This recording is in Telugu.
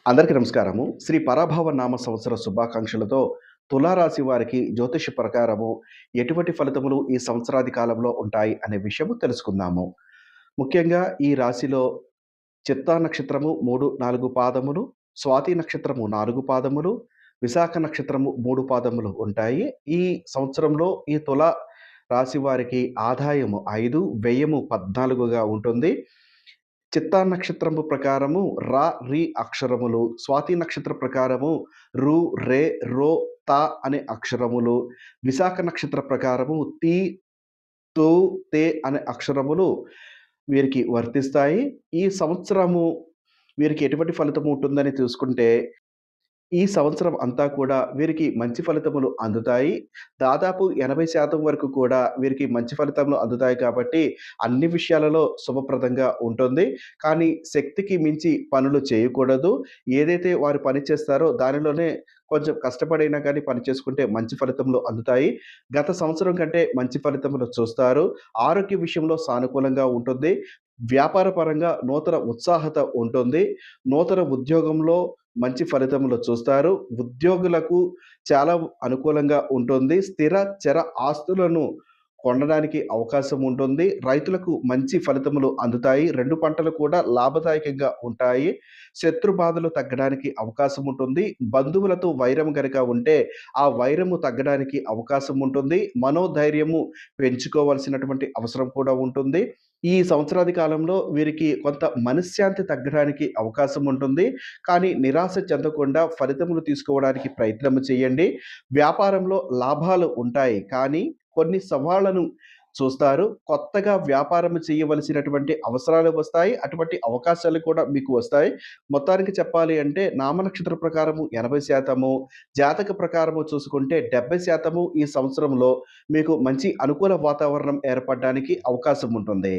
అందరికీ నమస్కారము. శ్రీ పరాభవ నామ సంవత్సర శుభాకాంక్షలతో తులారాశి వారికి జ్యోతిష ప్రకారము ఎటువంటి ఫలితములు ఈ సంవత్సరాది కాలంలో ఉంటాయి అనే విషయము తెలుసుకుందాము. ముఖ్యంగా ఈ రాశిలో చిత్తా నక్షత్రము 3, 4 పాదములు, స్వాతి నక్షత్రము 4 పాదములు, విశాఖ నక్షత్రము 3 పాదములు ఉంటాయి. ఈ సంవత్సరంలో ఈ రాశి వారికి ఆదాయము 5, వ్యయము 14గా ఉంటుంది. చిత్తా నక్షత్రము ప్రకారము ర, రి అక్షరములు, స్వాతి నక్షత్ర ప్రకారము రు, రె, రో, త అనే అక్షరములు, విశాఖ నక్షత్ర ప్రకారము తి, తు, తె అనే అక్షరములు వీరికి వర్తిస్తాయి. ఈ సంవత్సరము వీరికి ఎటువంటి ఫలితం ఉంటుందని చూసుకుంటే ఈ సంవత్సరం అంతా కూడా వీరికి మంచి ఫలితములు అందుతాయి. దాదాపు 80% వరకు కూడా వీరికి మంచి ఫలితములు అందుతాయి కాబట్టి, అన్ని విషయాలలో శుభప్రదంగా ఉంటుంది. కానీ శక్తికి మించి పనులు చేయకూడదు. ఏదైతే వారు పని చేస్తారో దానిలోనే కొంచెం కష్టపడైనా కానీ పని చేసుకుంటే మంచి ఫలితములు అందుతాయి. గత సంవత్సరం కంటే మంచి ఫలితములు చూస్తారు. ఆరోగ్య విషయంలో సానుకూలంగా ఉంటుంది. వ్యాపార పరంగా నూతన ఉత్సాహత ఉంటుంది. నూతన ఉద్యోగంలో మంచి ఫలితములు చూస్తారు. ఉద్యోగులకు చాలా అనుకూలంగా ఉంటుంది. స్థిర, చర ఆస్తులను కొనడానికి అవకాశం ఉంటుంది. రైతులకు మంచి ఫలితములు అందుతాయి. 2 పంటలు కూడా లాభదాయకంగా ఉంటాయి. శత్రు బాధలు తగ్గడానికి అవకాశం ఉంటుంది. బంధువులతో వైరం గనక ఉంటే, ఆ వైరము తగ్గడానికి అవకాశం ఉంటుంది. మనోధైర్యము పెంచుకోవాల్సినటువంటి అవసరం కూడా ఉంటుంది. ఈ సంవత్సరాది కాలంలో వీరికి కొంత మనశ్శాంతి తగ్గడానికి అవకాశం ఉంటుంది. కానీ నిరాశ చెందకుండా ఫలితములు తీసుకోవడానికి ప్రయత్నం చేయండి. వ్యాపారంలో లాభాలు ఉంటాయి. కానీ కొన్ని సవాళ్లను చూస్తారు. కొత్తగా వ్యాపారం చేయవలసినటువంటి అవసరాలు వస్తాయి. అటువంటి అవకాశాలు కూడా మీకు వస్తాయి. మొత్తానికి చెప్పాలి అంటే నామనక్షత్ర ప్రకారము 80%, జాతక ప్రకారము చూసుకుంటే 70% ఈ సంవత్సరంలో మీకు మంచి అనుకూల వాతావరణం ఏర్పడడానికి అవకాశం ఉంటుంది.